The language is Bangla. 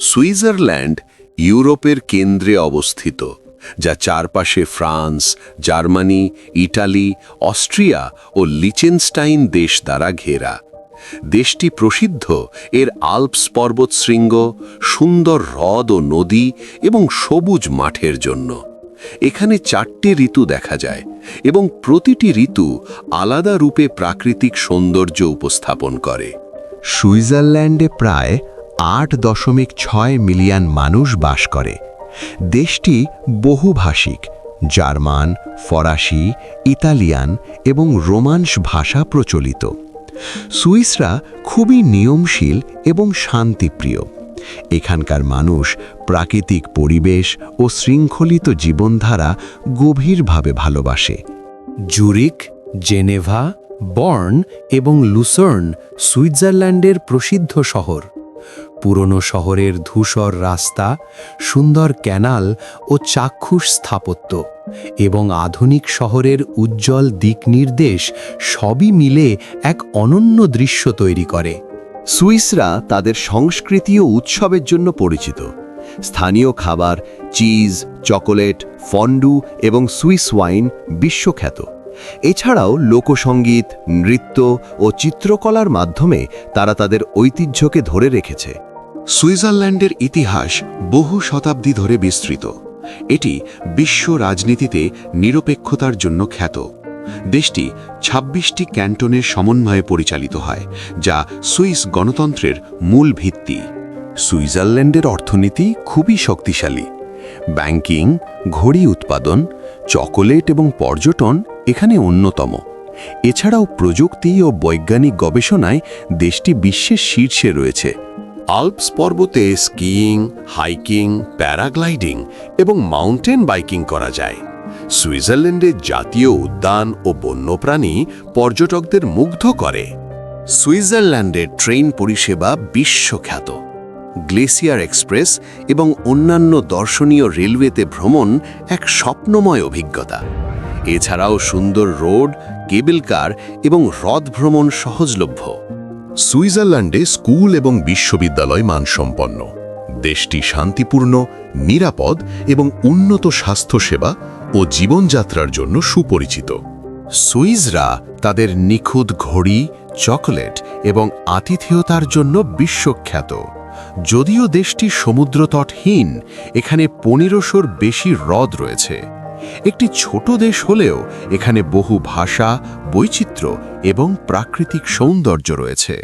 সুইজারল্যান্ড ইউরোপের কেন্দ্রে অবস্থিত, যা চারপাশে ফ্রান্স, জার্মানি, ইটালি, অস্ট্রিয়া ও লিচেনস্টাইন দেশ দ্বারা ঘেরা। দেশটি প্রসিদ্ধ এর আল্পস পর্বতশৃঙ্গ, সুন্দর হ্রদ ও নদী এবং সবুজ মাঠের জন্য। এখানে 4টি ঋতু দেখা যায় এবং প্রতিটি ঋতু আলাদা রূপে প্রাকৃতিক সৌন্দর্য উপস্থাপন করে। সুইজারল্যান্ডে প্রায় 8.6 মিলিয়ন মানুষ বাস করে। দেশটি বহুভাষিক, জার্মান, ফরাসি, ইতালিয়ান এবং রোমান্স ভাষা প্রচলিত। সুইসরা খুবই নিয়মশীল এবং শান্তিপ্রিয়। এখানকার মানুষ প্রাকৃতিক পরিবেশ ও শৃঙ্খলিত জীবনধারা গভীরভাবে ভালোবাসে। জুরিক, জেনেভা, বর্ন এবং লুসার্ন সুইজারল্যান্ডের প্রসিদ্ধ শহর। পুরনো শহরের ধূসর রাস্তা, সুন্দর ক্যানাল ও চাক্ষুষ স্থাপত্য এবং আধুনিক শহরের উজ্জ্বল দিকনির্দেশ সবই মিলে এক অনন্য দৃশ্য তৈরি করে। সুইসরা তাদের সংস্কৃতি ও উৎসবের জন্য পরিচিত। স্থানীয় খাবার, চিজ, চকোলেট, ফন্ডু এবং সুইস ওয়াইন বিশ্বখ্যাত। এছাড়াও লোকসঙ্গীত, নৃত্য ও চিত্রকলার মাধ্যমে তারা তাদের ঐতিহ্যকে ধরে রেখেছে। সুইজারল্যান্ডের ইতিহাস বহু শতাব্দী ধরে বিস্তৃত। এটি বিশ্ব রাজনীতিতে নিরপেক্ষতার জন্য খ্যাত। দেশটি 26টি ক্যান্টনের সমন্বয়ে পরিচালিত হয়, যা সুইস গণতন্ত্রের মূল ভিত্তি। সুইজারল্যান্ডের অর্থনীতি খুবই শক্তিশালী। ব্যাংকিং, ঘড়ি উৎপাদন, চকোলেট এবং পর্যটন এখানে অন্যতম। এছাড়াও প্রযুক্তি ও বৈজ্ঞানিক গবেষণায় দেশটি বিশ্বের শীর্ষে রয়েছে। আল্পস পর্বতে স্কিইং, হাইকিং, প্যারাগ্লাইডিং এবং মাউন্টেন বাইকিং করা যায়। সুইজারল্যান্ডের জাতীয় উদ্যান ও বন্যপ্রাণী পর্যটকদের মুগ্ধ করে। সুইজারল্যান্ডের ট্রেন পরিষেবা বিশ্বখ্যাত। গ্লেসিয়ার এক্সপ্রেস এবং অন্যান্য দর্শনীয় রেলওয়েতে ভ্রমণ এক স্বপ্নময় অভিজ্ঞতা। এছাড়াও সুন্দর রোড, কেবল কার এবং হ্রদ ভ্রমণ সহজলভ্য। সুইজারল্যান্ডে স্কুল এবং বিশ্ববিদ্যালয় মানসম্পন্ন। দেশটি শান্তিপূর্ণ, নিরাপদ এবং উন্নত স্বাস্থ্যসেবা ও জীবনযাত্রার জন্য সুপরিচিত। সুইসরা তাদের নিখুঁত ঘড়ি, চকোলেট এবং আতিথেয়তার জন্য বিশ্বখ্যাত। যদিও দেশটি সমুদ্রতটহীন, এখানে 1500-র বেশি হ্রদ রয়েছে। একটি ছোট দেশ হলেও এখানে বহু ভাষা, বৈচিত্র্য এবং প্রাকৃতিক সৌন্দর্য রয়েছে।